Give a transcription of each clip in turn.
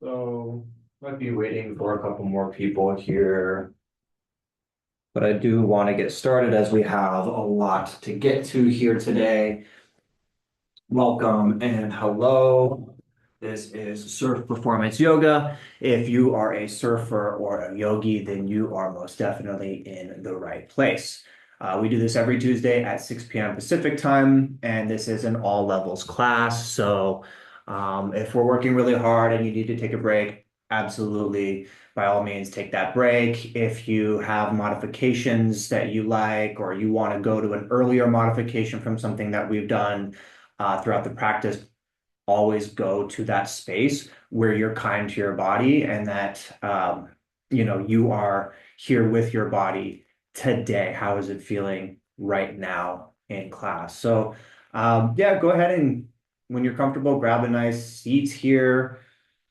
So might be waiting for a couple more people here, but I do want to get started as we have a lot to get to here today. Welcome and hello. This is Surf Performance Yoga. If you are a surfer or a yogi, then you are most definitely in the right place. We do this every Tuesday at 6 p.m. Pacific time, and this is an all levels class. So if we're working really hard and you need to take a break, absolutely, by all means, take that break. If you have modifications that you like, or you want to go to an earlier modification from something that we've done throughout the practice, always go to that space where you're kind to your body and that you are here with your body today. How is it feeling right now in class? So yeah, go ahead and when you're comfortable, grab a nice seat here.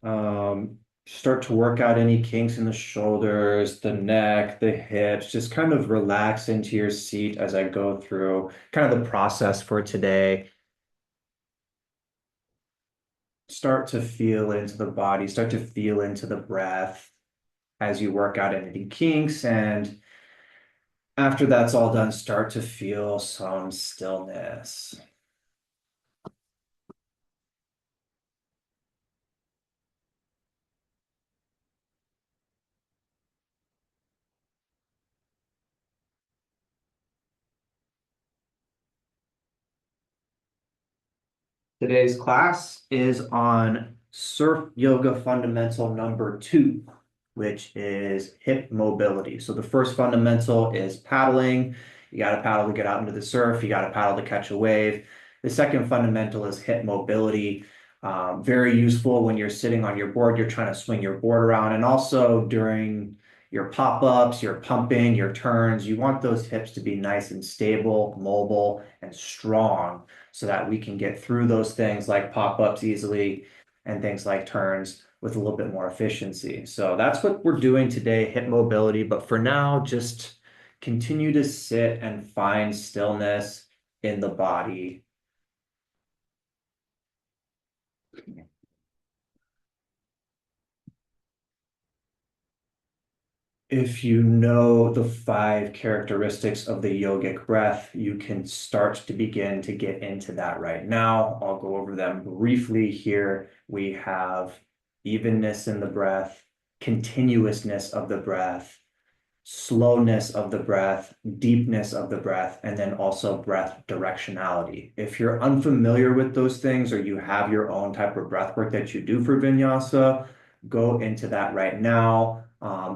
Start to work out any kinks in the shoulders, the neck, the hips. Just kind of relax into your seat as I go through kind of the process for today. Start to feel into the body, start to feel into the breath as you work out any kinks. And after that's all done, start to feel some stillness. Today's class is on Surf Yoga Fundamental number 2, which is hip mobility. So the first fundamental is paddling. You got to paddle to get out into the surf. You got to paddle to catch a wave. The second fundamental is hip mobility. Very useful when you're sitting on your board, you're trying to swing your board around, and also during your pop-ups, your pumping, your turns, you want those hips to be nice and stable, mobile, and strong so that we can get through those things like pop-ups easily and things like turns with a little bit more efficiency. So that's what we're doing today, hip mobility. But for now, just continue to sit and find stillness in the body. If you know the 5 characteristics of the yogic breath, you can start to begin to get into that right now. I'll go over them briefly here. We have evenness in the breath, continuousness of the breath, slowness of the breath, deepness of the breath, and then also breath directionality. If you're unfamiliar with those things or you have your own type of breath work that you do for vinyasa, go into that right now.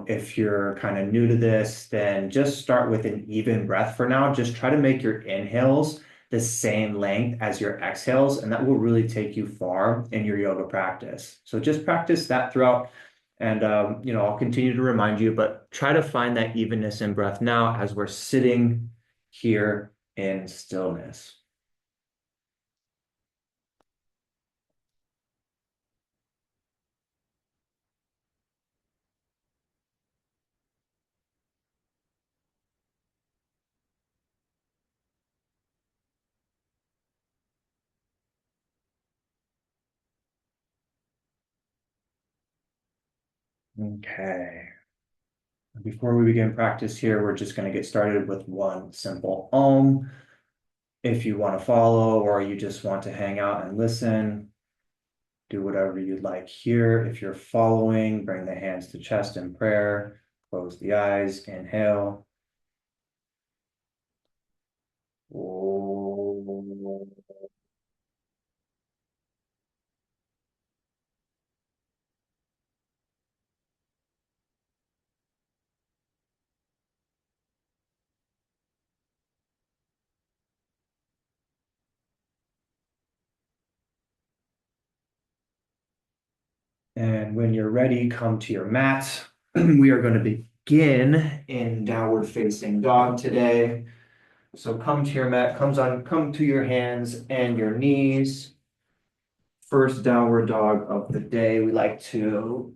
If you're kind of new to this, then just start with an even breath for now. Just try to make your inhales the same length as your exhales, and that will really take you far in your yoga practice. So just practice that throughout. And I'll continue to remind you, but try to find that evenness in breath now as we're sitting here in stillness. Okay. Before we begin practice here, we're just going to get started with one simple Om. If you want to follow or you just want to hang out and listen, do whatever you'd like here. If you're following, bring the hands to chest in prayer. Close the eyes. Inhale. Om. And when you're ready, come to your mat. We are going to begin in downward facing dog today. So come to your mat, come to your hands and your knees. First downward dog of the day. We like to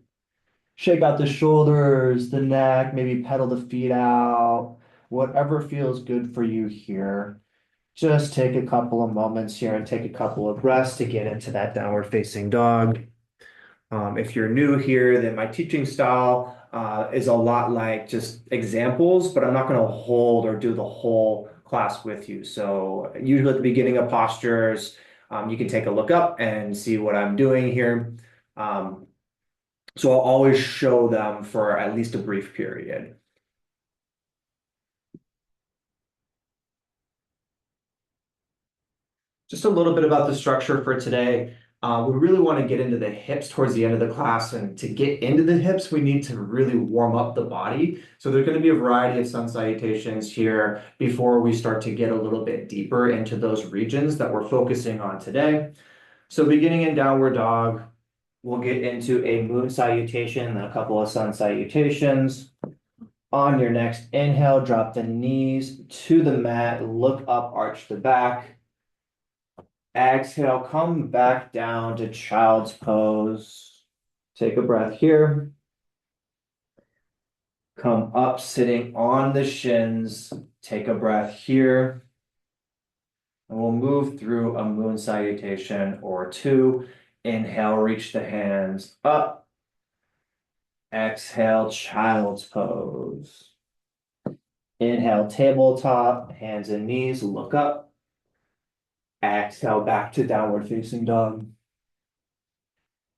shake out the shoulders, the neck, maybe pedal the feet out, whatever feels good for you here. Just take a couple of moments here and take a couple of breaths to get into that downward facing dog. If you're new here, then my teaching style is a lot like just examples, but I'm not going to hold or do the whole class with you. So usually at the beginning of postures, you can take a look up and see what I'm doing here. Um, so I'll always show them for at least a brief period. Just a little bit about the structure for today. We really want to get into the hips towards the end of the class, and to get into the hips, we need to really warm up the body. So there's going to be a variety of sun salutations here before we start to get a little bit deeper into those regions that we're focusing on today. So beginning in downward dog, we'll get into a moon salutation and a couple of sun salutations. On your next inhale, drop the knees to the mat, look up, arch the back. Exhale, come back down to child's pose. Take a breath here. Come up, sitting on the shins. Take a breath here. And we'll move through a moon salutation or two. Inhale, reach the hands up. Exhale, child's pose. Inhale, tabletop, hands and knees, look up. Exhale, back to downward facing dog.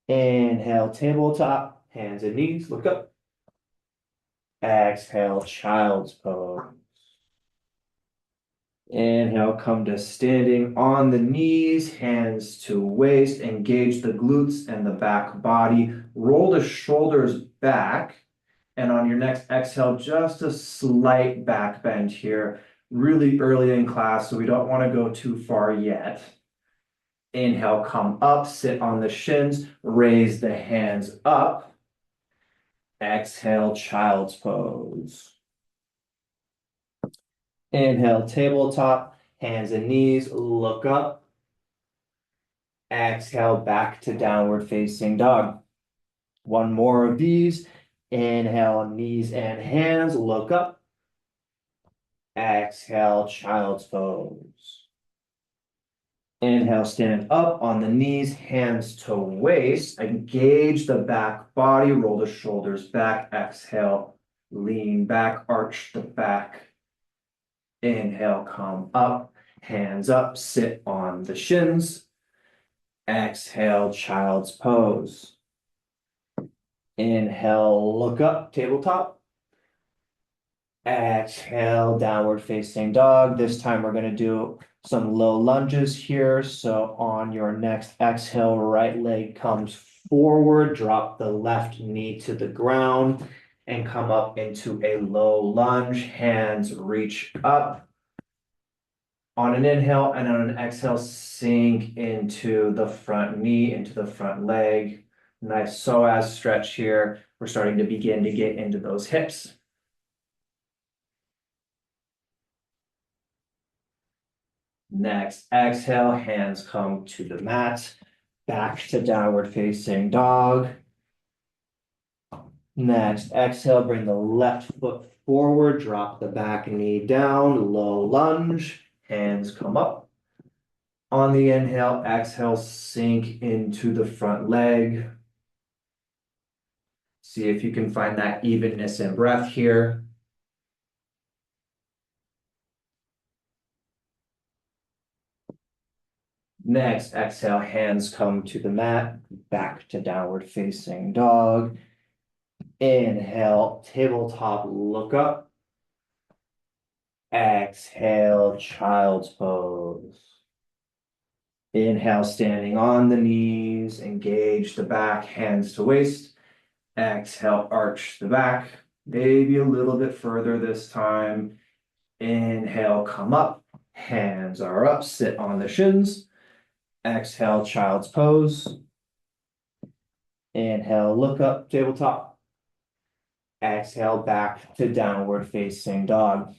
Inhale, tabletop, hands and knees, look up. Exhale, child's pose. Inhale, come to standing on the knees, hands to waist, engage the glutes and the back body. Roll the shoulders back. And on your next exhale, just a slight back bend here, really early in class, so we don't want to go too far yet. Inhale, come up, sit on the shins, raise the hands up. Exhale, child's pose. Inhale, tabletop, hands and knees, look up. Exhale, back to downward facing dog. One more of these. Inhale, knees and hands, look up. Exhale, child's pose. Inhale, stand up on the knees, hands to waist. Engage the back body, roll the shoulders back. Exhale, lean back, arch the back. Inhale, come up, hands up, sit on the shins. Exhale, child's pose. Inhale, look up, tabletop. Exhale, downward facing dog. This time we're going to do some low lunges here. So on your next exhale, right leg comes forward, drop the left knee to the ground and come up into a low lunge. Hands reach up. On an inhale and on an exhale, sink into the front knee, into the front leg. Nice psoas stretch here. We're starting to begin to get into those hips. Next, exhale, hands come to the mat, back to downward facing dog. Next, exhale, bring the left foot forward, drop the back knee down, low lunge, hands come up. On the inhale, exhale, sink into the front leg. See if you can find that evenness in breath here. Next, exhale, hands come to the mat, back to downward facing dog. Inhale, tabletop, look up. Exhale, child's pose. Inhale, standing on the knees, engage the back, hands to waist. Exhale, arch the back, maybe a little bit further this time. Inhale, come up, hands are up, sit on the shins. Exhale, child's pose. Inhale, look up, tabletop. Exhale, back to downward facing dog.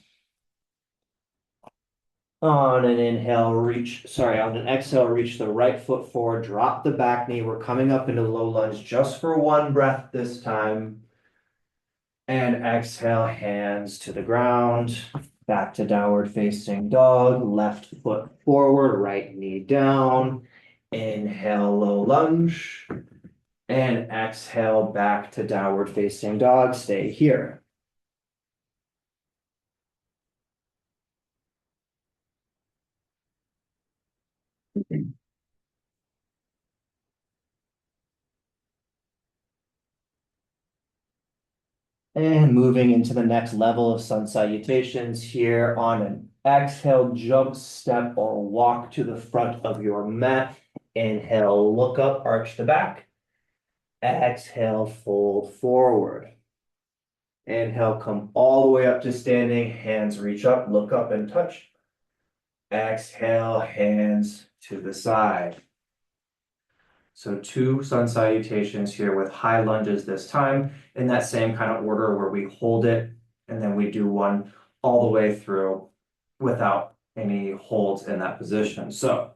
On an inhale, on an exhale, reach the right foot forward, drop the back knee. We're coming up into low lunge just for one breath this time. And exhale, hands to the ground, back to downward facing dog, left foot forward, right knee down. Inhale, low lunge. And exhale back to downward facing dog. Stay here. And moving into the next level of sun salutations here on an exhale, jump, step, or walk to the front of your mat. Inhale, look up, arch the back. Exhale, fold forward. Inhale, come all the way up to standing. Hands reach up, look up and touch. Exhale, hands to the side. So 2 sun salutations here with high lunges this time in that same kind of order where we hold it and then we do one all the way through without any holds in that position. So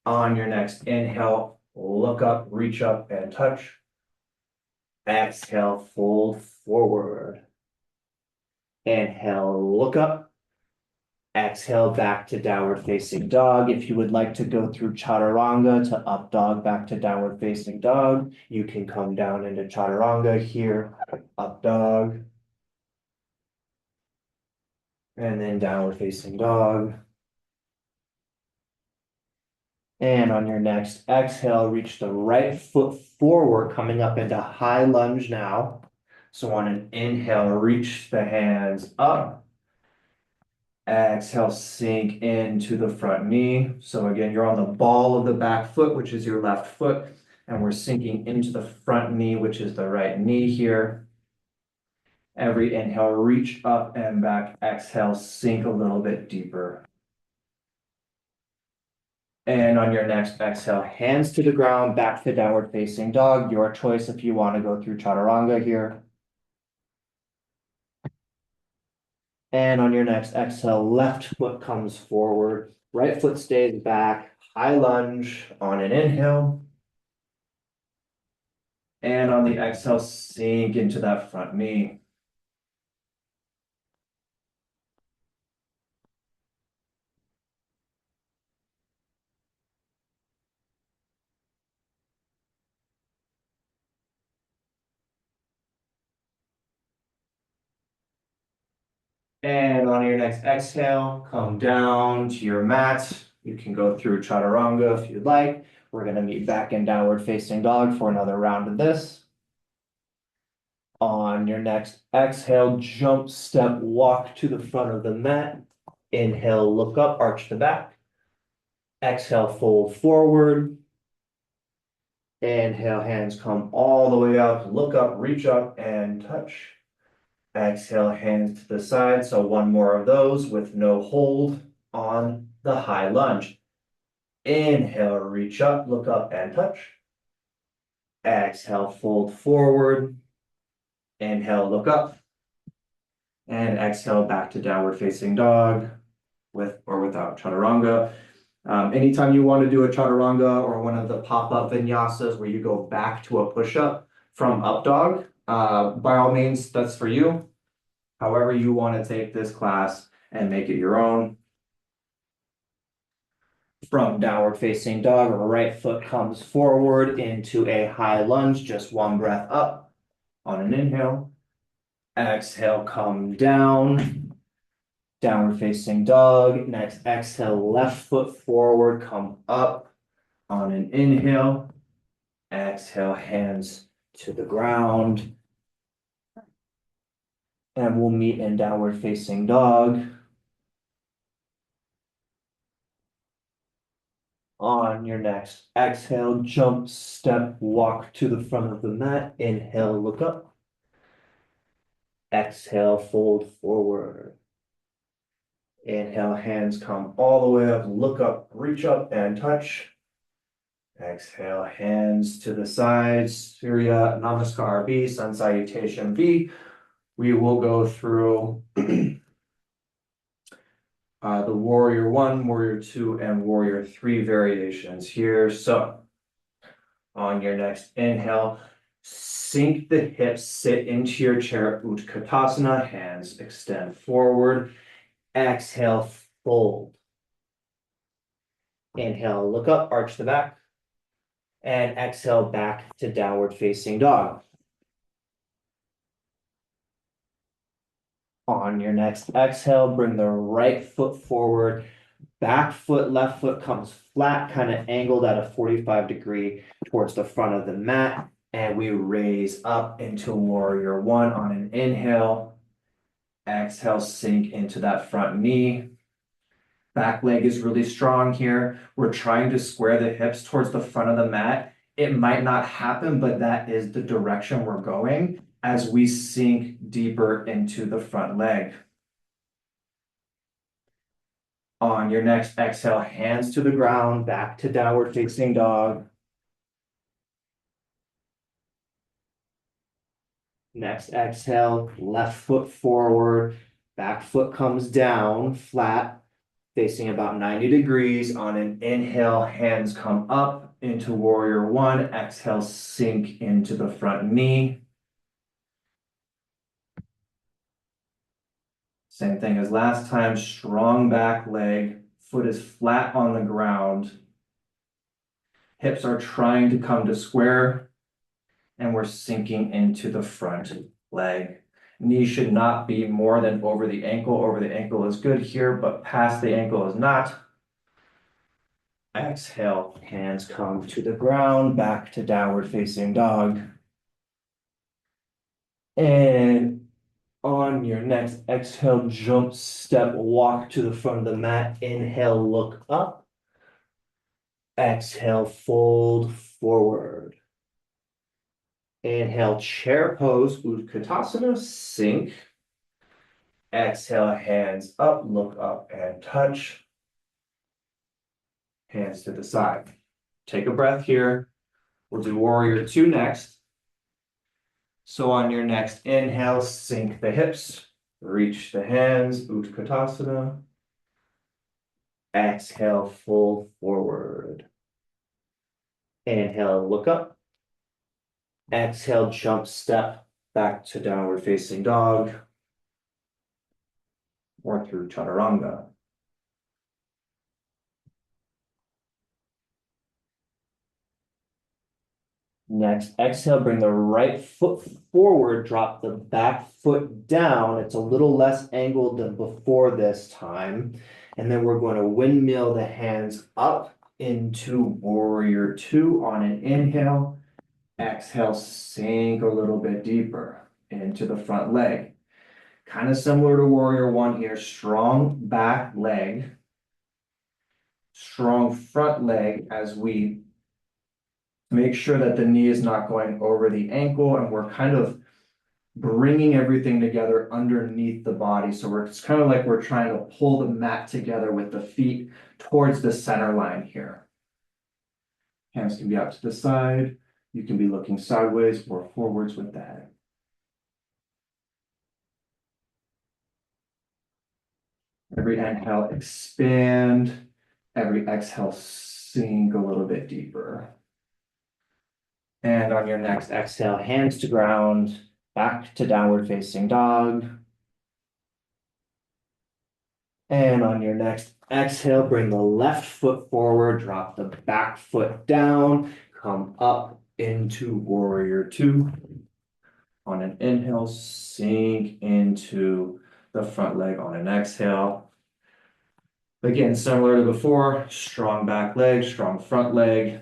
on your next inhale, look up, reach up and touch. Exhale, fold forward. Inhale, look up. Exhale back to downward facing dog. If you would like to go through chaturanga to up dog back to downward facing dog, you can come down into chaturanga here, up dog, and then downward facing dog. And on your next exhale, reach the right foot forward, coming up into high lunge now. So on an inhale, reach the hands up. Exhale, sink into the front knee. So again, you're on the ball of the back foot, which is your left foot, and we're sinking into the front knee, which is the right knee here. Every inhale, reach up and back. Exhale, sink a little bit deeper. And on your next exhale, hands to the ground, back to downward facing dog. Your choice if you want to go through chaturanga here. And on your next exhale, left foot comes forward, right foot stays back, high lunge on an inhale. And on the exhale, sink into that front knee. And on your next exhale, come down to your mat. You can go through chaturanga if you'd like. We're going to meet back in downward facing dog for another round of this. On your next exhale, jump, step, walk to the front of the mat. Inhale, look up, arch the back. Exhale, fold forward. Inhale, hands come all the way up, look up, reach up, and touch. Exhale, hands to the side. So one more of those with no hold on the high lunge. Inhale, reach up, look up, and touch. Exhale, fold forward. Inhale, look up. And exhale back to downward facing dog with or without chaturanga. Anytime you want to do a chaturanga or one of the pop-up vinyasas where you go back to a push-up from up dog, by all means, that's for you. However you want to take this class and make it your own. From downward facing dog, right foot comes forward into a high lunge, just one breath up on an inhale. Exhale, come down. Downward facing dog. Next exhale, left foot forward, come up on an inhale. Exhale, hands to the ground. And we'll meet in downward facing dog. On your next exhale, jump, step, walk to the front of the mat. Inhale, look up. Exhale, fold forward. Inhale, hands come all the way up, look up, reach up and touch. Exhale, hands to the sides, Surya Namaskar V, Sun Salutation V. We will go through the Warrior 1, Warrior 2, and Warrior 3 variations here. So on your next inhale, sink the hips, sit into your chair, Utkatasana, hands extend forward. Exhale, fold. Inhale, look up, arch the back. And exhale back to downward facing dog. On your next exhale, bring the right foot forward, back foot, left foot comes flat, kind of angled at a 45-degree towards the front of the mat. And we raise up into warrior one on an inhale. Exhale, sink into that front knee. Back leg is really strong here. We're trying to square the hips towards the front of the mat. It might not happen, but that is the direction we're going as we sink deeper into the front leg. On your next exhale, hands to the ground, back to downward facing dog. Next exhale, left foot forward, back foot comes down, flat, facing about 90 degrees. On an inhale, hands come up into warrior one. Exhale, sink into the front knee. Same thing as last time, strong back leg, foot is flat on the ground. Hips are trying to come to square, and we're sinking into the front leg. Knee should not be more than over the ankle. Over the ankle is good here, but past the ankle is not. Exhale, hands come to the ground, back to downward facing dog. And on your next exhale, jump, step, walk to the front of the mat. Inhale, look up. Exhale, fold forward. Inhale, chair pose, Utkatasana, sink. Exhale, hands up, look up and touch. Hands to the side. Take a breath here. We'll do warrior two next. So on your next inhale, sink the hips, reach the hands, Utkatasana. Exhale, fold forward. Inhale, look up. Exhale, jump, step back to downward facing dog or through chaturanga. Next, exhale, bring the right foot forward, drop the back foot down. It's a little less angled than before this time. And then we're going to windmill the hands up into warrior two on an inhale. Exhale, sink a little bit deeper into the front leg. Kind of similar to warrior one here, strong back leg, strong front leg as we make sure that the knee is not going over the ankle, and we're kind of bringing everything together underneath the body. So it's kind of like we're trying to pull the mat together with the feet towards the center line here. Hands can be out to the side. You can be looking sideways or forwards with that. Every inhale, expand. Every exhale, sink a little bit deeper. And on your next exhale, hands to ground, back to downward facing dog. And on your next exhale, bring the left foot forward, drop the back foot down, come up into warrior two. On an inhale, sink into the front leg on an exhale. Again, similar to before, strong back leg, strong front leg.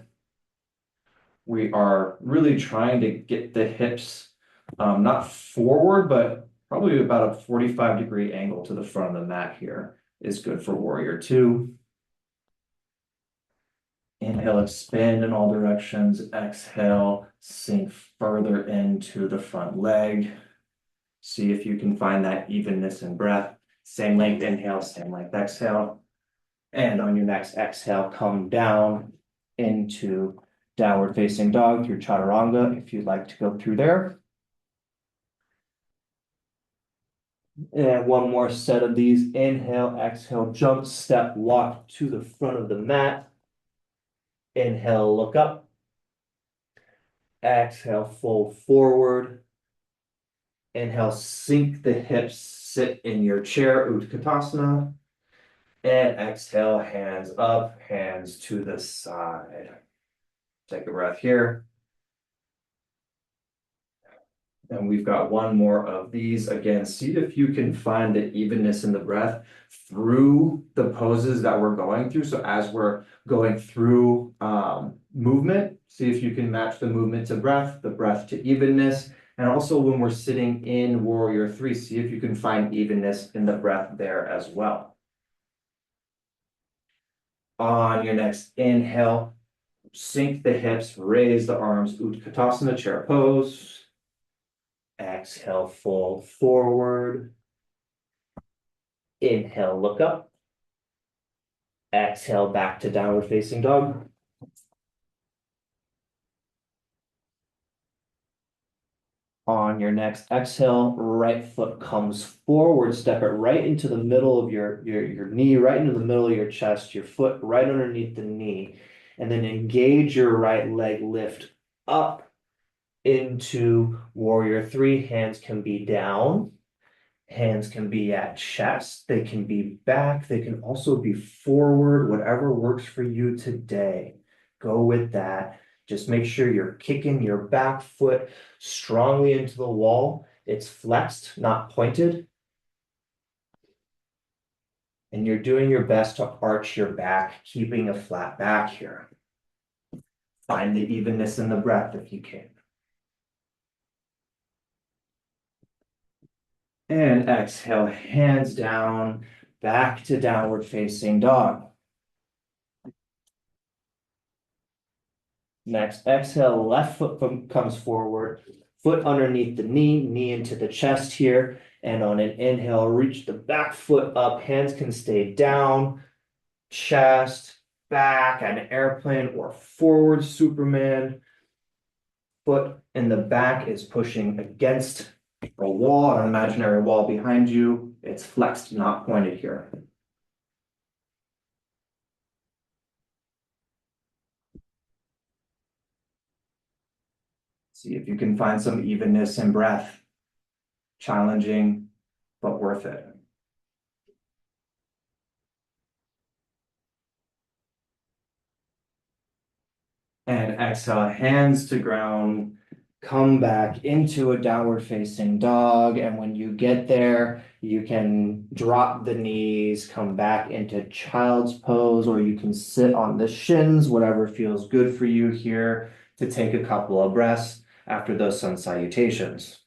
We are really trying to get the hips not forward, but probably about a 45-degree angle to the front of the mat here is good for warrior two. Inhale, expand in all directions. Exhale, sink further into the front leg. See if you can find that evenness in breath. Same length inhale, same length exhale. And on your next exhale, come down into downward facing dog through chaturanga if you'd like to go through there. And one more set of these. Inhale, exhale, jump, step, walk to the front of the mat. Inhale, look up. Exhale, fold forward. Inhale, sink the hips, sit in your chair, Utkatasana. And exhale, hands up, hands to the side. Take a breath here. And we've got one more of these. Again, see if you can find the evenness in the breath through the poses that we're going through. So as we're going through movement, see if you can match the movement to breath, the breath to evenness. And also when we're sitting in Warrior 3, see if you can find evenness in the breath there as well. On your next inhale, sink the hips, raise the arms, Utkatasana chair pose. Exhale, fold forward. Inhale, look up. Exhale, back to downward facing dog. On your next exhale, right foot comes forward, step it right into the middle of your knee, right into the middle of your chest, your foot right underneath the knee, and then engage your right leg, lift up into Warrior 3. Hands can be down. Hands can be at chest, they can be back, they can also be forward, whatever works for you today. Go with that. Just make sure you're kicking your back foot strongly into the wall. It's flexed, not pointed. And you're doing your best to arch your back, keeping a flat back here. Find the evenness in the breath if you can. And exhale, hands down, back to downward facing dog. Next, exhale, left foot comes forward, foot underneath the knee, knee into the chest here. And on an inhale, reach the back foot up, hands can stay down, chest, back, an airplane or forward Superman. Foot in the back is pushing against a wall, an imaginary wall behind you. It's flexed, not pointed here. See if you can find some evenness in breath. Challenging, but worth it. And exhale, hands to ground. Come back into a downward facing dog. And when you get there, you can drop the knees, come back into child's pose, or you can sit on the shins, whatever feels good for you here to take a couple of breaths after those sun salutations.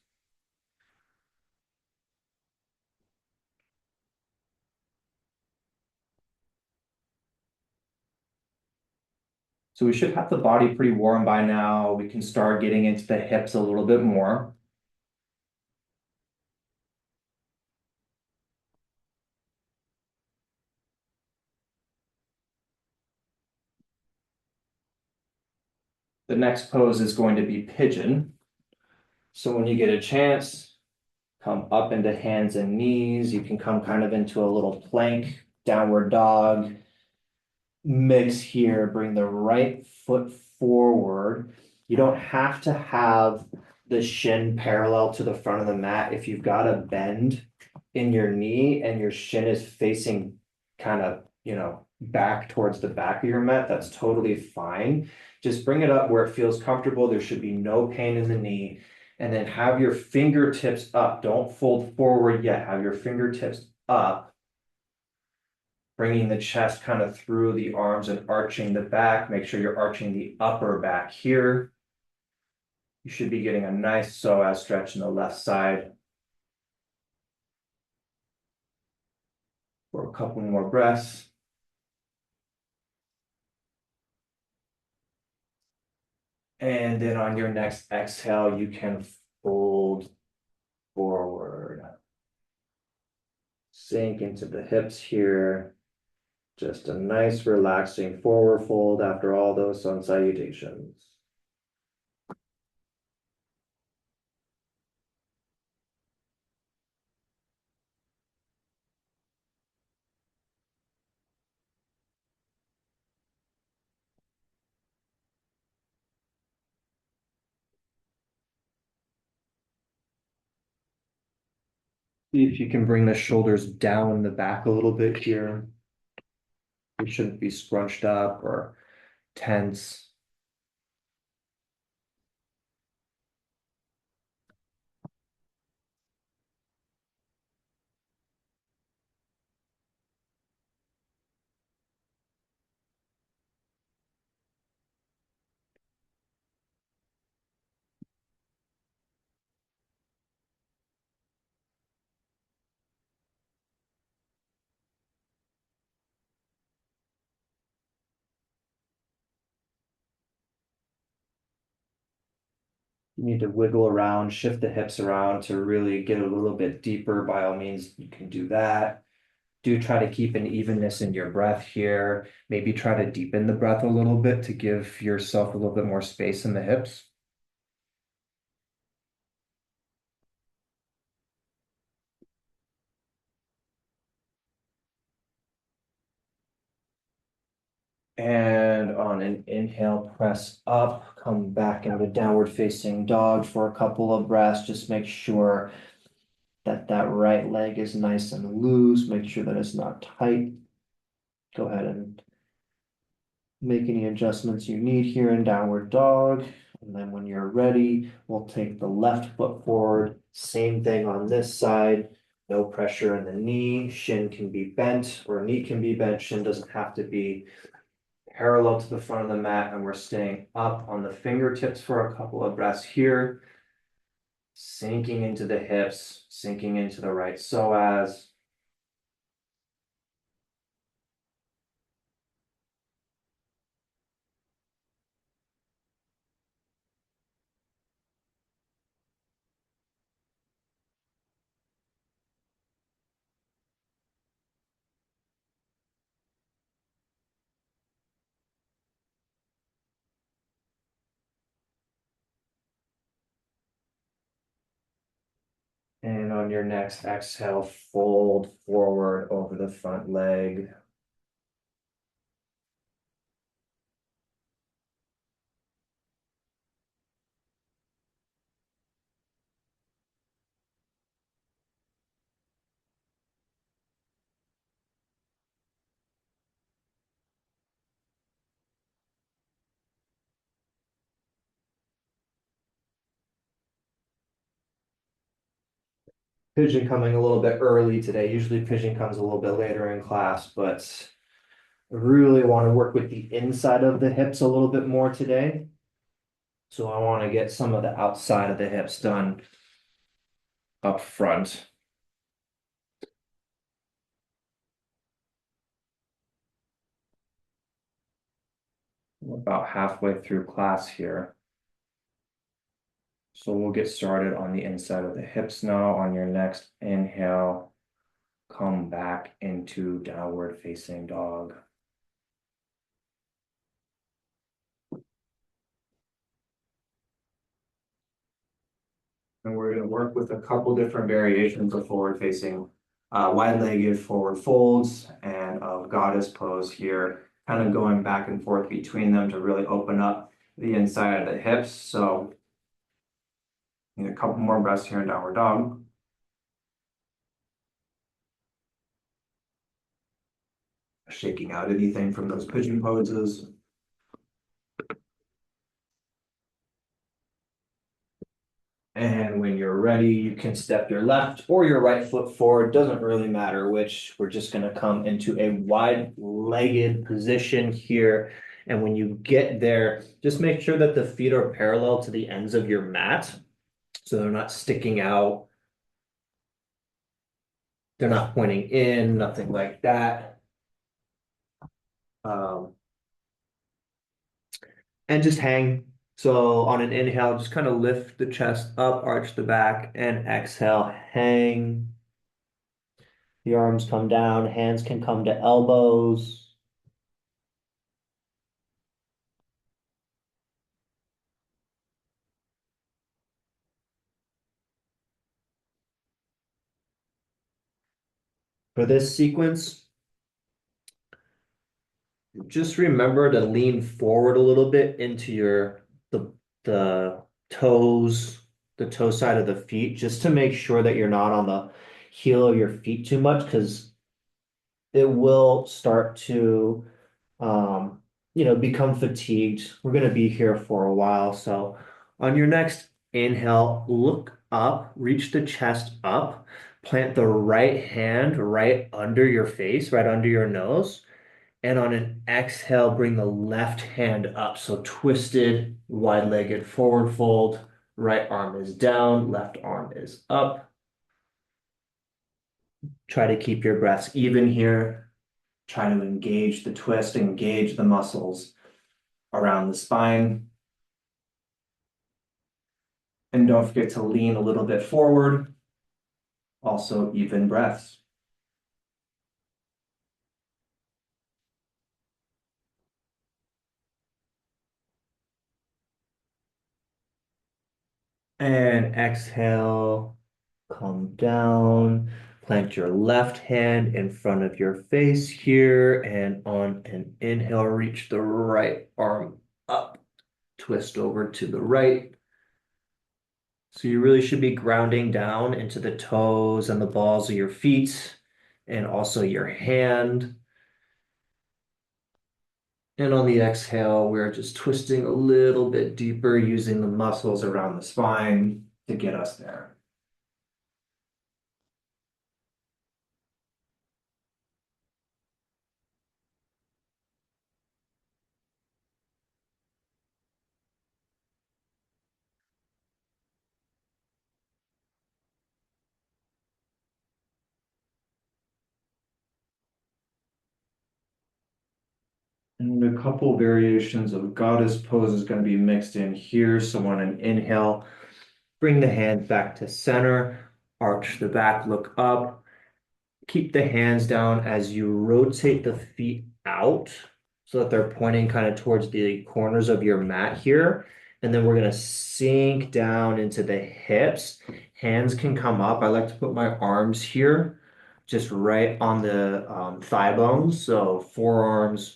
So we should have the body pretty warm by now. We can start getting into the hips a little bit more. The next pose is going to be pigeon. So when you get a chance, come up into hands and knees. You can come kind of into a little plank, downward dog. Mix here, bring the right foot forward. You don't have to have the shin parallel to the front of the mat. If you've got a bend in your knee and your shin is facing kind of, back towards the back of your mat, that's totally fine. Just bring it up where it feels comfortable. There should be no pain in the knee. And then have your fingertips up. Don't fold forward yet. Have your fingertips up, bringing the chest kind of through the arms and arching the back. Make sure you're arching the upper back here. You should be getting a nice psoas stretch in the left side. For a couple more breaths. And then on your next exhale, you can fold forward. Sink into the hips here. Just a nice relaxing forward fold after all those sun salutations. See if you can bring the shoulders down the back a little bit here. You shouldn't be scrunched up or tense. you need to wiggle around, shift the hips around to really get a little bit deeper, by all means, you can do that. Do try to keep an evenness in your breath here. Maybe try to deepen the breath a little bit to give yourself a little bit more space in the hips. And on an inhale, press up, come back into downward facing dog for a couple of breaths. Just make sure that that right leg is nice and loose. Make sure that it's not tight. Go ahead and make any adjustments you need here in downward dog. And then when you're ready, we'll take the left foot forward. Same thing on this side. No pressure in the knee. Shin can be bent or knee can be bent. Shin doesn't have to be parallel to the front of the mat. And we're staying up on the fingertips for a couple of breaths here. Sinking into the hips, sinking into the right psoas. And on your next exhale, fold forward over the front leg. Pigeon coming a little bit early today. Usually pigeon comes a little bit later in class, but I really want to work with the inside of the hips a little bit more today. So I want to get some of the outside of the hips done up front. We're about halfway through class here. So we'll get started on the inside of the hips now. On your next inhale, come back into downward facing dog. And we're going to work with a couple different variations of forward facing wide-legged forward folds and of goddess pose here, kind of going back and forth between them to really open up the inside of the hips. So need a couple more breaths here in downward dog. Shaking out anything from those pigeon poses. And when you're ready, you can step your left or your right foot forward. Doesn't really matter which. We're just going to come into a wide-legged position here. And when you get there, just make sure that the feet are parallel to the ends of your mat. So they're not sticking out. They're not pointing in, nothing like that. Um, and just hang. So on an inhale, just kind of lift the chest up, arch the back, and exhale, hang. The arms come down, hands can come to elbows. For this sequence, just remember to lean forward a little bit into the toes, the toe side of the feet, just to make sure that you're not on the heel of your feet too much, because it will start to become fatigued. We're going to be here for a while. So on your next inhale, look up, reach the chest up, plant the right hand right under your face, right under your nose. And on an exhale, bring the left hand up. So twisted, wide-legged forward fold. Right arm is down, left arm is up. Try to keep your breaths even here. Try to engage the twist, engage the muscles around the spine. And don't forget to lean a little bit forward. Also, even breaths. And exhale, come down. Plant your left hand in front of your face here. And on an inhale, reach the right arm up. Twist over to the right. So you really should be grounding down into the toes and the balls of your feet and also your hand. And on the exhale, we're just twisting a little bit deeper using the muscles around the spine to get us there. And a couple variations of goddess pose is going to be mixed in here. So on an inhale, bring the hands back to center, arch the back, look up. Keep the hands down as you rotate the feet out so that they're pointing kind of towards the corners of your mat here. And then we're going to sink down into the hips. Hands can come up. I like to put my arms here, just right on the thigh bones. So forearms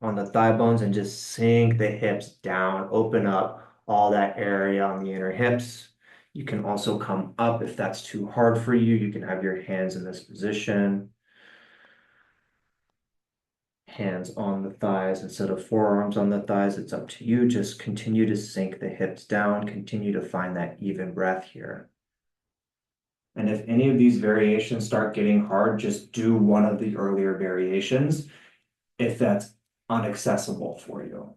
on the thigh bones and just sink the hips down, open up all that area on the inner hips. You can also come up if that's too hard for you. You can have your hands in this position, hands on the thighs instead of forearms on the thighs. It's up to you. Just continue to sink the hips down, continue to find that even breath here. And if any of these variations start getting hard, just do one of the earlier variations if that's unaccessible for you.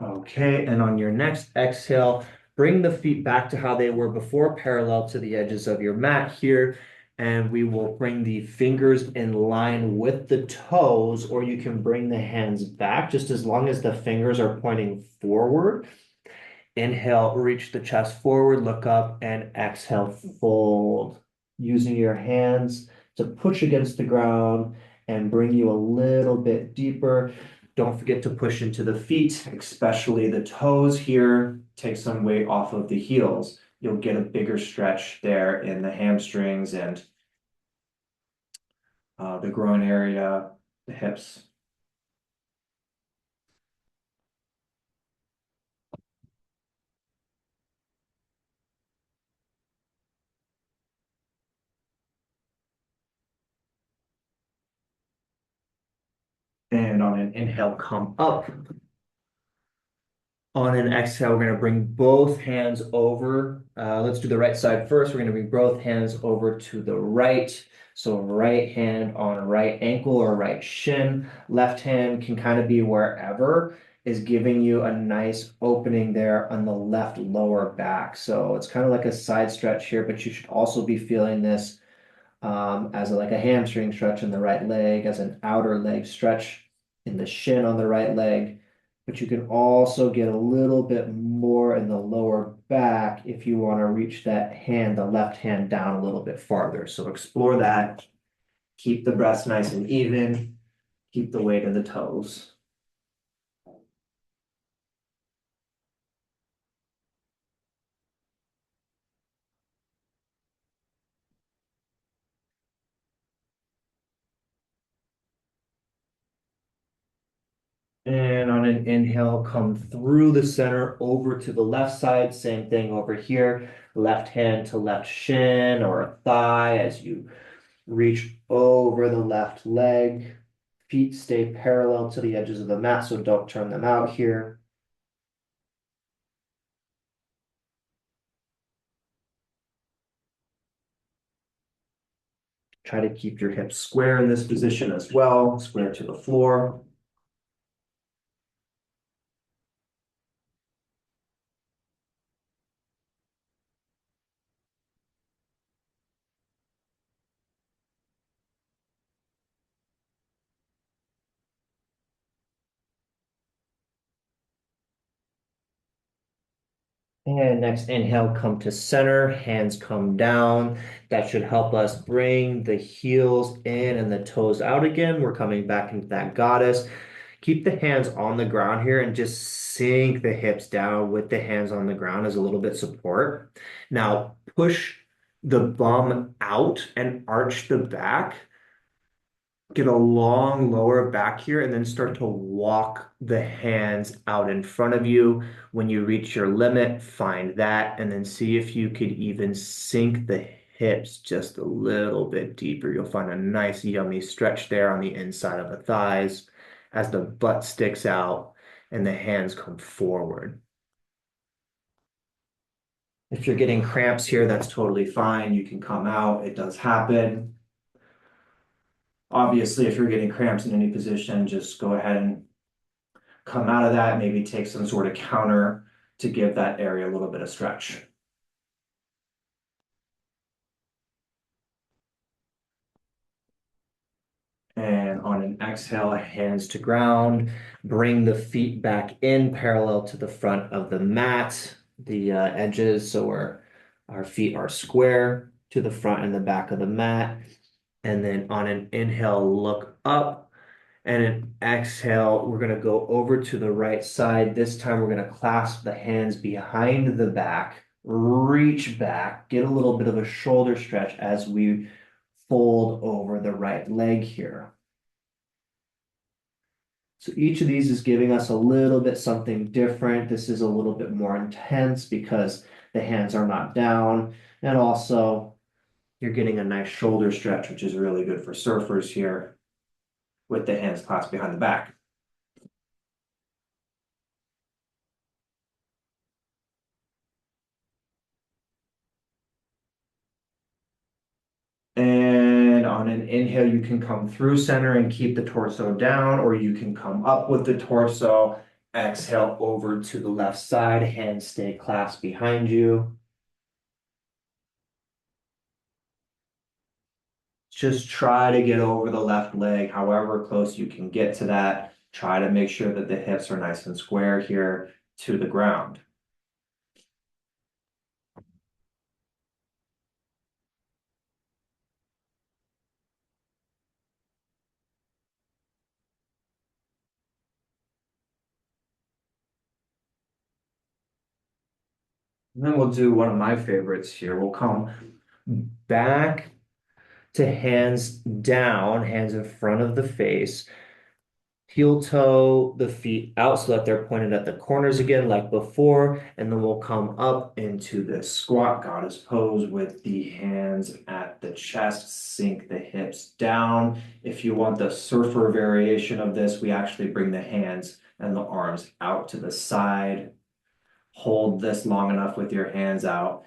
Okay, and on your next exhale, bring the feet back to how they were before, parallel to the edges of your mat here. And we will bring the fingers in line with the toes, or you can bring the hands back just as long as the fingers are pointing forward. Inhale, reach the chest forward, look up, and exhale, fold. Using your hands to push against the ground and bring you a little bit deeper. Don't forget to push into the feet, especially the toes here. Take some weight off of the heels. You'll get a bigger stretch there in the hamstrings and the groin area, the hips. And on an inhale, come up. On an exhale, we're going to bring both hands over. Let's do the right side first. We're going to bring both hands over to the right. So right hand on right ankle or right shin. Left hand can kind of be wherever is giving you a nice opening there on the left lower back. So it's kind of like a side stretch here, but you should also be feeling this as like a hamstring stretch in the right leg, as an outer leg stretch in the shin on the right leg. But you can also get a little bit more in the lower back if you want to reach that hand, the left hand down a little bit farther. So explore that. Keep the breaths nice and even. Keep the weight in the toes. And on an inhale, come through the center over to the left side. Same thing over here. Left hand to left shin or thigh as you reach over the left leg. Feet stay parallel to the edges of the mat, so don't turn them out here. Try to keep your hips square in this position as well, square to the floor. And next inhale, come to center, hands come down. That should help us bring the heels in and the toes out again. We're coming back into that goddess. Keep the hands on the ground here and just sink the hips down with the hands on the ground as a little bit support. Now push the bum out and arch the back. Get a long lower back here and then start to walk the hands out in front of you. When you reach your limit, find that and then see if you could even sink the hips just a little bit deeper. You'll find a nice yummy stretch there on the inside of the thighs as the butt sticks out and the hands come forward. If you're getting cramps here, that's totally fine. You can come out. It does happen. Obviously, if you're getting cramps in any position, just go ahead and come out of that, maybe take some sort of counter to give that area a little bit of stretch. And on an exhale, hands to ground, bring the feet back in parallel to the front of the mat, the edges, so our feet are square to the front and the back of the mat. And then on an inhale, look up. And an exhale, we're going to go over to the right side. This time, we're going to clasp the hands behind the back, reach back, get a little bit of a shoulder stretch as we fold over the right leg here. So each of these is giving us a little bit something different. This is a little bit more intense because the hands are not down. And also, you're getting a nice shoulder stretch, which is really good for surfers here with the hands clasped behind the back. And on an inhale, you can come through center and keep the torso down, or you can come up with the torso. Exhale over to the left side, hands stay clasped behind you. Just try to get over the left leg, however close you can get to that. Try to make sure that the hips are nice and square here to the ground. And then we'll do one of my favorites here. We'll come back to hands down, hands in front of the face. Heel toe the feet out so that they're pointed at the corners again, like before. And then we'll come up into this squat goddess pose with the hands at the chest, sink the hips down. If you want the surfer variation of this, we actually bring the hands and the arms out to the side. Hold this long enough with your hands out,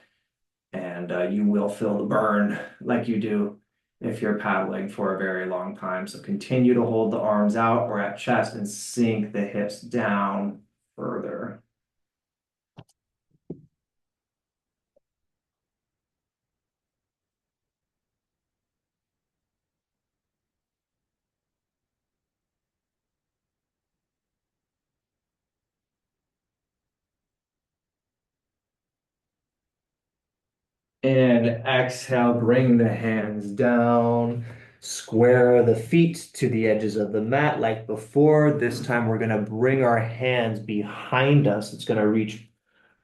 and you will feel the burn like you do if you're paddling for a very long time. So continue to hold the arms out or at chest and sink the hips down further. And exhale, bring the hands down, square the feet to the edges of the mat like before. This time we're going to bring our hands behind us. It's going to reach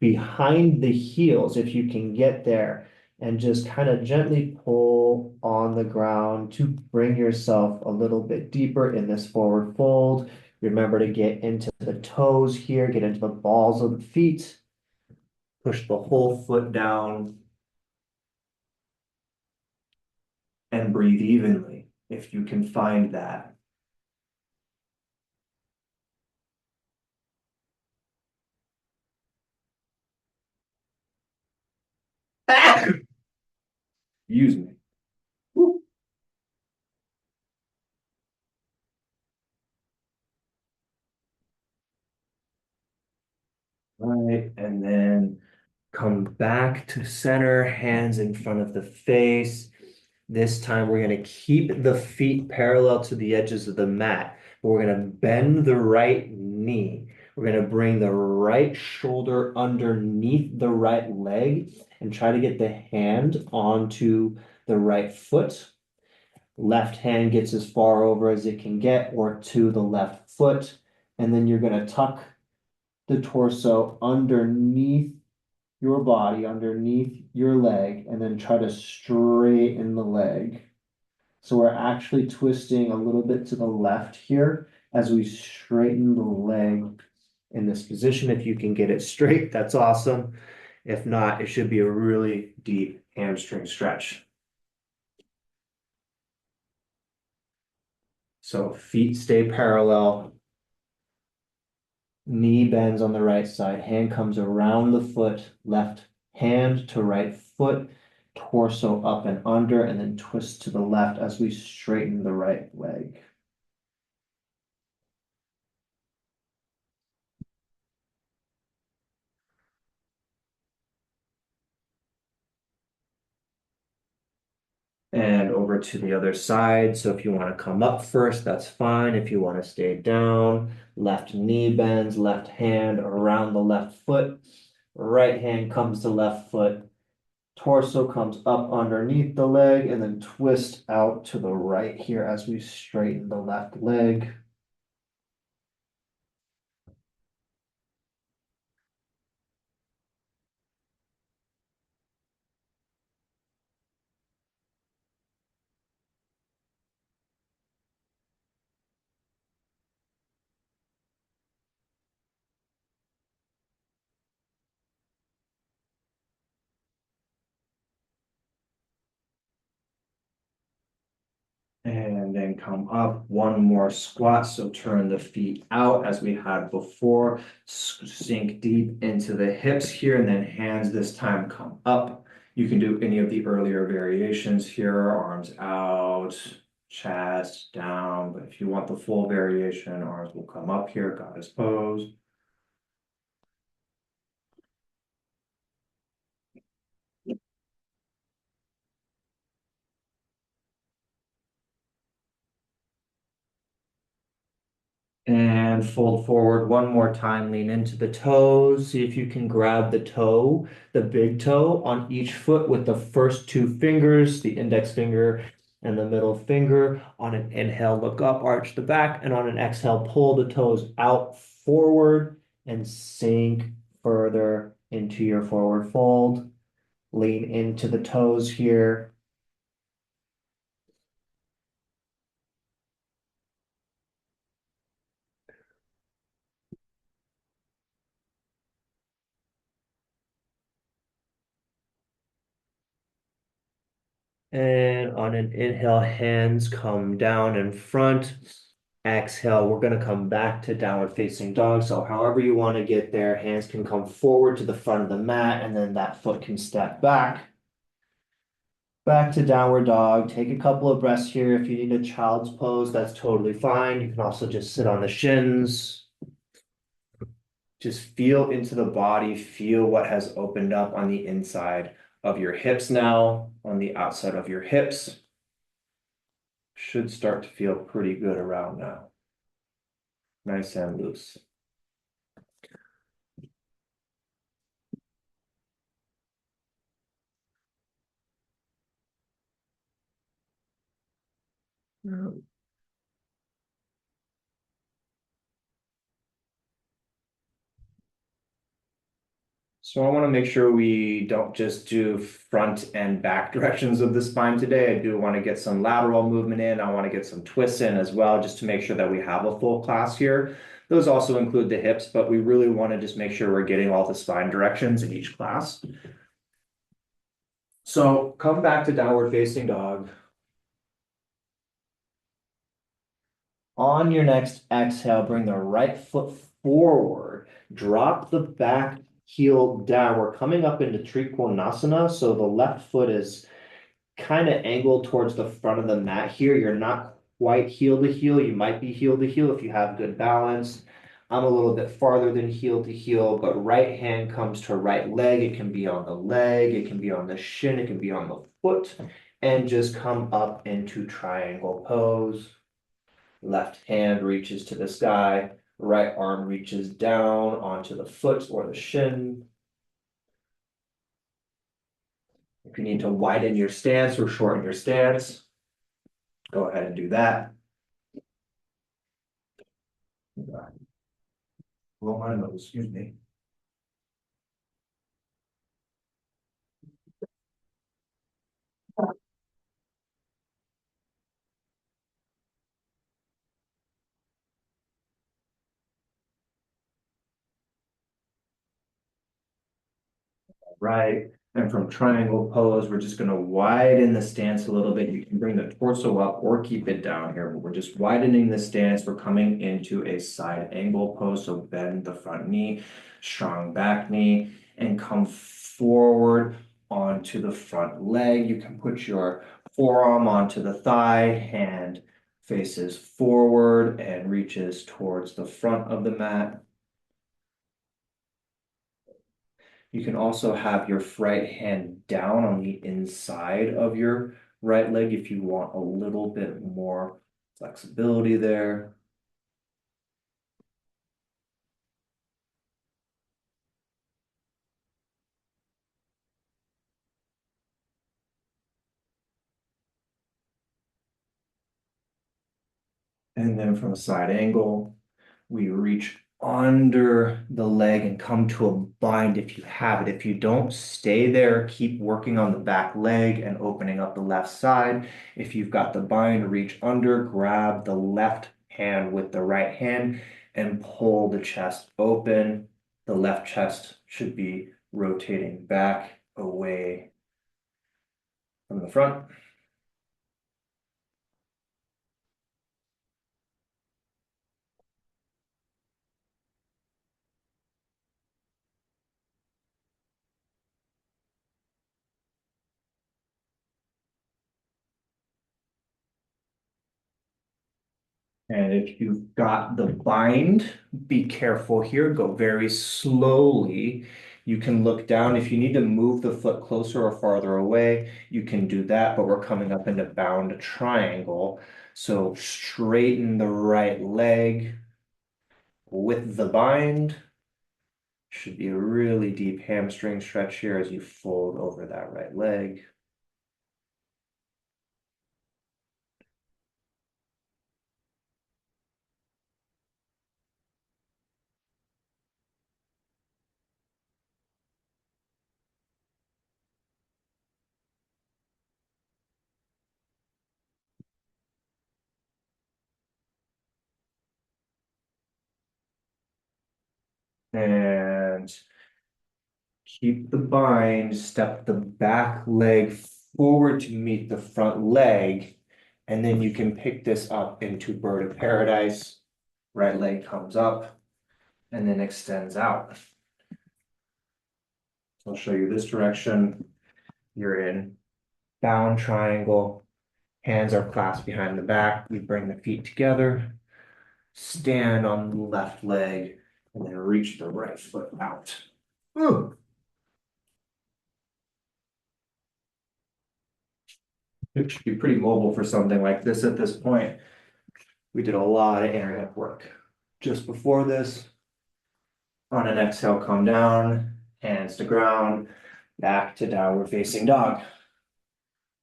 behind the heels if you can get there and just kind of gently pull on the ground to bring yourself a little bit deeper in this forward fold. Remember to get into the toes here, get into the balls of the feet, push the whole foot down and breathe evenly if you can find that. Excuse me. Woo. Right, and then come back to center, hands in front of the face. This time we're going to keep the feet parallel to the edges of the mat, but we're going to bend the right knee. We're going to bring the right shoulder underneath the right leg and try to get the hand onto the right foot. Left hand gets as far over as it can get or to the left foot. And then you're going to tuck the torso underneath your body, underneath your leg, and then try to straighten the leg. So we're actually twisting a little bit to the left here as we straighten the leg in this position. If you can get it straight, that's awesome. If not, it should be a really deep hamstring stretch. So feet stay parallel, knee bends on the right side, hand comes around the foot, left hand to right foot, torso up and under, and then twist to the left as we straighten the right leg. And over to the other side. So if you want to come up first, that's fine. If you want to stay down, left knee bends, left hand around the left foot, right hand comes to left foot, torso comes up underneath the leg, and then twist out to the right here as we straighten the left leg. And then come up, one more squat. So turn the feet out as we had before. Sink deep into the hips here, and then hands this time come up. You can do any of the earlier variations here, arms out, chest down. But if you want the full variation, arms will come up here, goddess pose. And fold forward one more time, lean into the toes. See if you can grab the toe, the big toe on each foot with the first two fingers, the index finger and the middle finger. On an inhale, look up, arch the back, and on an exhale, pull the toes out forward and sink further into your forward fold. Lean into the toes here. And on an inhale, hands come down in front. Exhale, we're going to come back to downward facing dog. So however you want to get there, hands can come forward to the front of the mat, and then that foot can step back. Back to downward dog. Take a couple of breaths here. If you need a child's pose, that's totally fine. You can also just sit on the shins. Just feel into the body, feel what has opened up on the inside of your hips now, on the outside of your hips. Should start to feel pretty good around now. Nice and loose. So I want to make sure we don't just do front and back directions of the spine today. I do want to get some lateral movement in. I want to get some twists in as well, just to make sure that we have a full class here. Those also include the hips, but we really want to just make sure we're getting all the spine directions in each class. So come back to downward facing dog. On your next exhale, bring the right foot forward. Drop the back heel down. We're coming up into Trikonasana, so the left foot is kind of angled towards the front of the mat here. You're not quite heel to heel. You might be heel to heel if you have good balance. I'm a little bit farther than heel to heel, but right hand comes to right leg. It can be on the leg, it can be on the shin, it can be on the foot, and just come up into triangle pose. Left hand reaches to the sky. Right arm reaches down onto the foot or the shin. If you need to widen your stance or shorten your stance, go ahead and do that. Blow my nose, excuse me. Right. And from triangle pose, we're just gonna widen the stance a little bit. You can bring the torso up or keep it down here, but we're just widening the stance. We're coming into a side angle pose. So bend the front knee, strong back knee, and come forward onto the front leg. You can put your forearm onto the thigh, hand faces forward and reaches towards the front of the mat. You can also have your right hand down on the inside of your right leg if you want a little bit more flexibility there. And then from a side angle, we reach under the leg and come to a bind if you have it. If you don't, stay there, keep working on the back leg and opening up the left side. If you've got the bind, reach under, grab the left hand with the right hand and pull the chest open. The left chest should be rotating back away from the front. And if you've got the bind, be careful here, go very slowly. You can look down. If you need to move the foot closer or farther away, you can do that, but we're coming up into bound triangle. So straighten the right leg with the bind. Should be a really deep hamstring stretch here as you fold over that right leg. And keep the bind, step the back leg forward to meet the front leg, and then you can pick this up into bird of paradise. Right leg comes up and then extends out. So I'll show you this direction. You're in bound triangle. Hands are clasped behind the back. We bring the feet together, stand on the left leg, and then reach the right foot out. Ooh. It should be pretty mobile for something like this at this point. We did a lot of inner hip work. Just before this, on an exhale, come down, hands to ground, back to downward facing dog.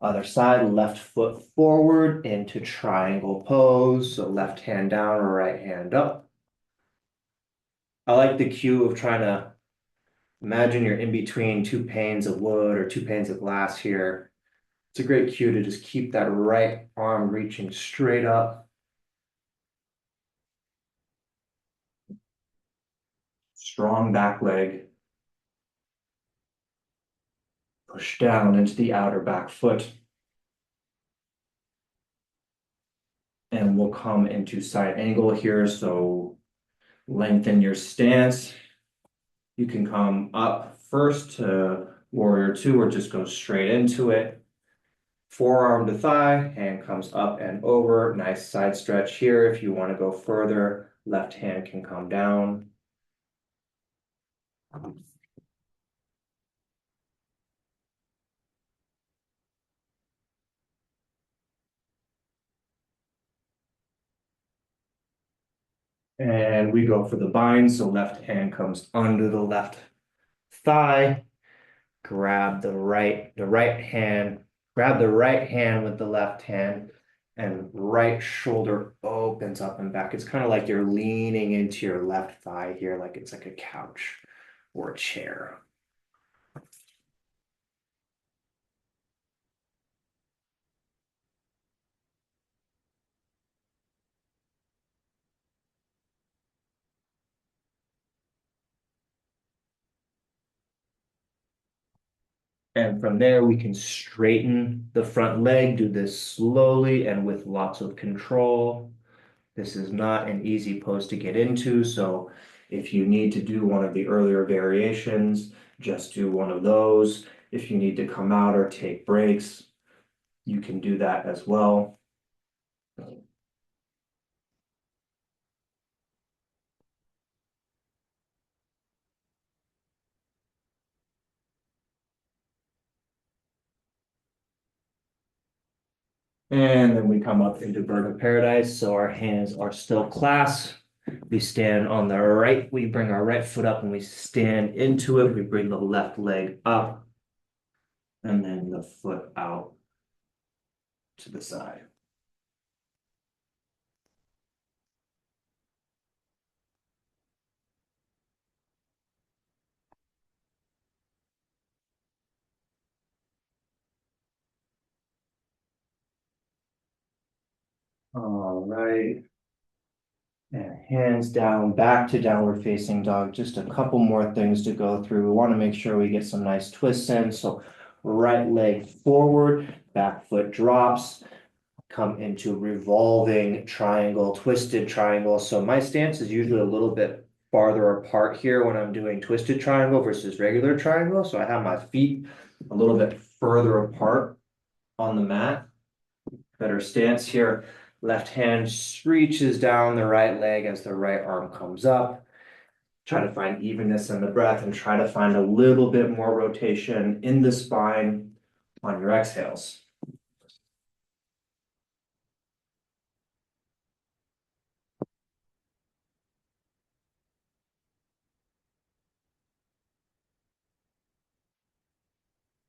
Other side, left foot forward into triangle pose. So left hand down or right hand up. I like the cue of trying to imagine you're in between two panes of wood or two panes of glass here. It's a great cue to just keep that right arm reaching straight up. Strong back leg. Push down into the outer back foot. And we'll come into side angle here. So lengthen your stance. You can come up first to warrior two or just go straight into it. Forearm to thigh, hand comes up and over. Nice side stretch here. If you want to go further, left hand can come down. And we go for the bind, so left hand comes under the left thigh, grab the right hand with the left hand, and right shoulder opens up and back. It's kind of like you're leaning into your left thigh here, like it's like a couch or a chair. And from there, we can straighten the front leg, do this slowly and with lots of control. This is not an easy pose to get into, so if you need to do one of the earlier variations, just do one of those. If you need to come out or take breaks, you can do that as well. And then we come up into bird of paradise. So our hands are still clasped. We stand on the right. We bring our right foot up and we stand into it. We bring the left leg up and then the foot out to the side. All right. And hands down, back to downward facing dog. Just a couple more things to go through. We want to make sure we get some nice twists in. So right leg forward, back foot drops, come into revolving triangle, twisted triangle. So my stance is usually a little bit farther apart here when I'm doing twisted triangle versus regular triangle. So I have my feet a little bit further apart on the mat. Better stance here. Left hand reaches down the right leg as the right arm comes up. Try to find evenness in the breath and try to find a little bit more rotation in the spine on your exhales.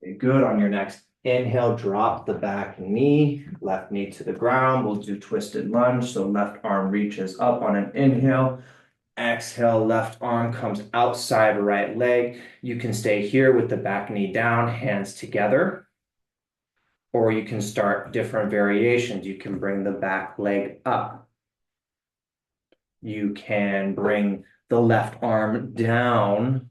Okay, good. On your next inhale, drop the back knee, left knee to the ground. We'll do twisted lunge. So left arm reaches up on an inhale. Exhale, left arm comes outside right leg. You can stay here with the back knee down, hands together, or you can start different variations. You can bring the back leg up. You can bring the left arm down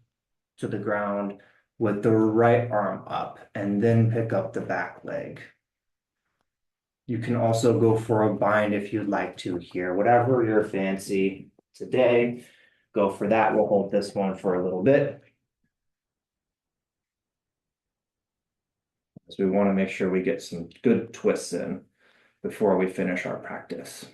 to the ground with the right arm up and then pick up the back leg. You can also go for a bind if you'd like to here, whatever your fancy today. Go for that. We'll hold this one for a little bit. So we want to make sure we get some good twists in before we finish our practice.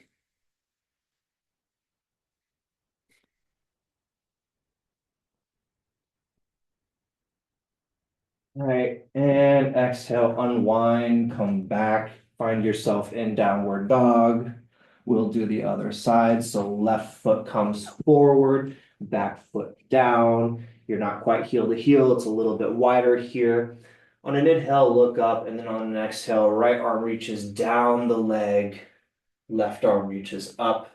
All right, and exhale, unwind, come back, find yourself in downward dog. We'll do the other side. So left foot comes forward, back foot down. You're not quite heel to heel. It's a little bit wider here. On an inhale, look up, and then on an exhale, right arm reaches down the leg, left arm reaches up.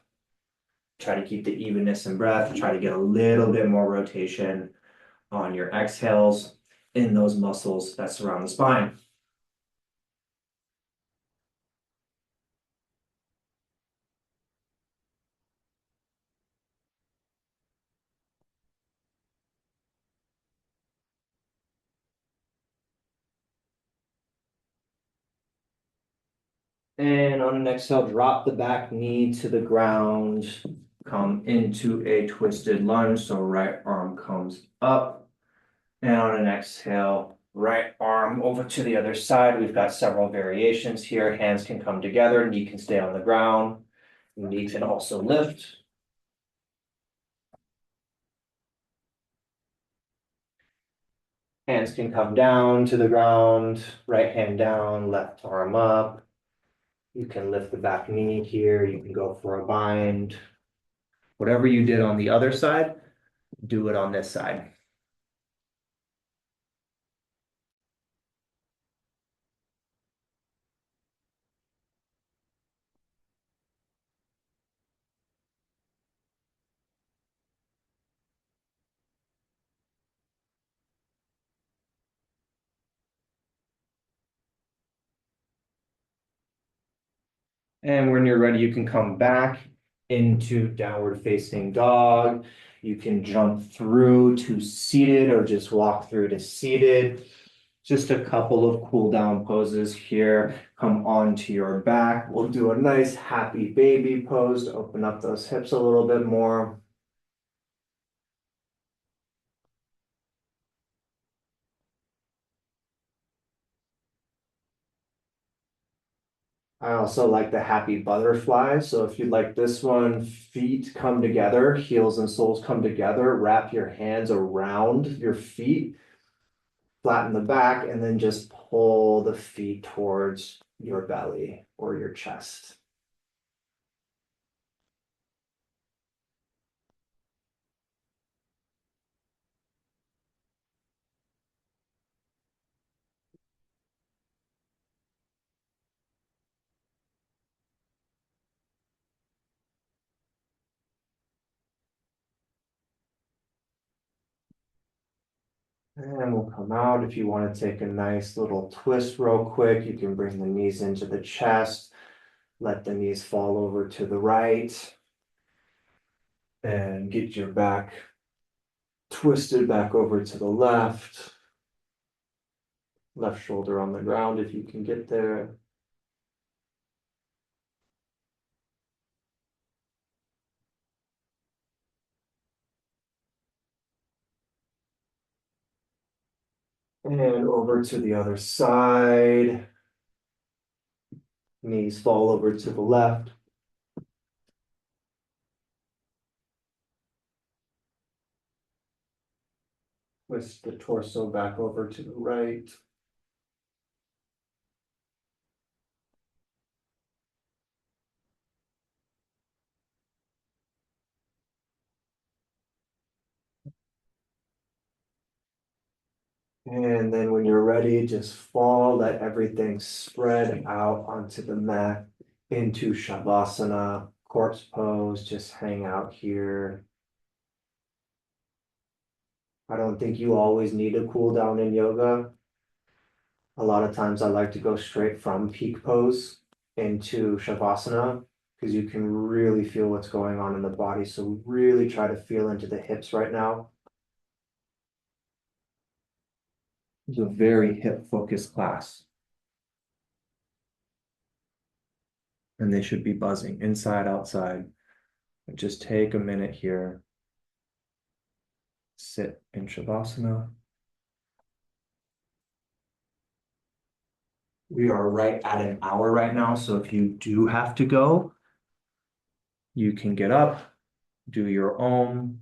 Try to keep the evenness in breath. Try to get a little bit more rotation on your exhales in those muscles that surround the spine. And on an exhale, drop the back knee to the ground. Come into a twisted lunge. So right arm comes up. And on an exhale, right arm over to the other side. We've got several variations here. Hands can come together. Knee can stay on the ground. Knee can also lift. Hands can come down to the ground. Right hand down, left arm up. You can lift the back knee here. You can go for a bind. Whatever you did on the other side, do it on this side. And when you're ready, you can come back into downward facing dog. You can jump through to seated or just walk through to seated. Just a couple of cool down poses here. Come onto your back. We'll do a nice happy baby pose to open up those hips a little bit more. I also like the happy butterfly. So if you like this one, feet come together, heels and soles come together, wrap your hands around your feet, flatten the back, and then just pull the feet towards your belly or your chest. And we'll come out. If you want to take a nice little twist real quick, you can bring the knees into the chest, let the knees fall over to the right, and get your back twisted back over to the left. Left shoulder on the ground if you can get there. And over to the other side. Knees fall over to the left. Twist the torso back over to the right. And then when you're ready, just fall, let everything spread out onto the mat into Shavasana, corpse pose, just hang out here. I don't think you always need a cool down in yoga. A lot of times I like to go straight from peak pose into Shavasana because you can really feel what's going on in the body. So really try to feel into the hips right now. It's a very hip focused class. And they should be buzzing inside, outside. Just take a minute here. Sit in Shavasana. We are right at an hour right now. So if you do have to go, you can get up, do your Om,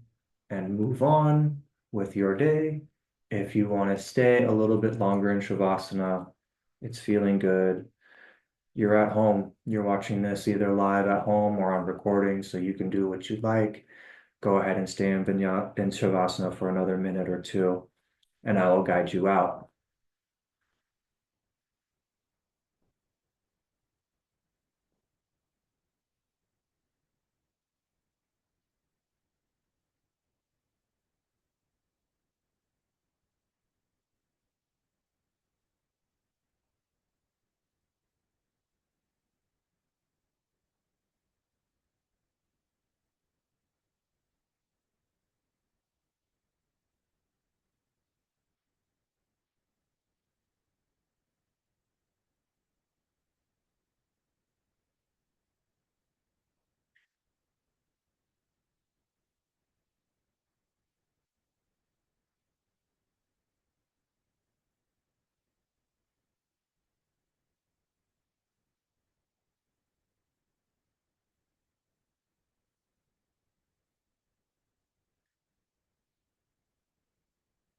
and move on with your day. If you want to stay a little bit longer in Shavasana, it's feeling good. You're at home. You're watching this either live at home or on recording, so you can do what you like. Go ahead and stay in Shavasana for another minute or two, and I will guide you out.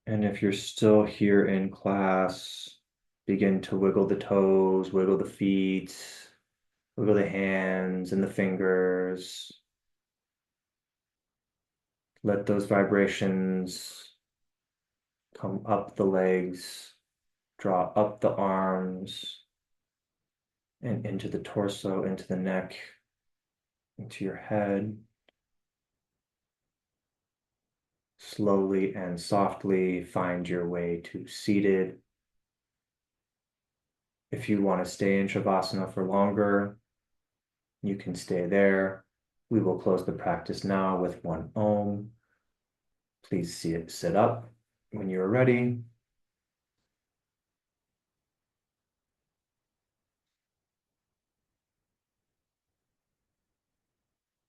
And if you're still here in class, begin to wiggle the toes, wiggle the feet, wiggle the hands and the fingers. Let those vibrations come up the legs, draw up the arms, and into the torso, into the neck, into your head. Slowly and softly find your way to seated. If you want to stay in Shavasana for longer, you can stay there. We will close the practice now with one Om. Please sit up when you are ready.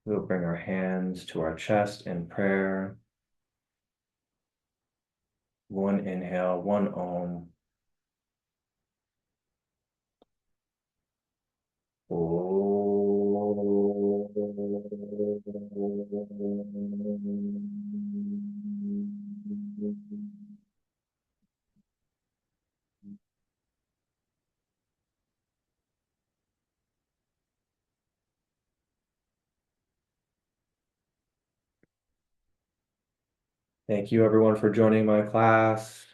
We'll bring our hands to our chest in prayer. One inhale, one Om. Thank you everyone for joining my class.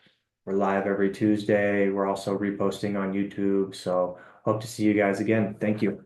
We're live every Tuesday. We're also reposting on YouTube. So hope to see you guys again. Thank you.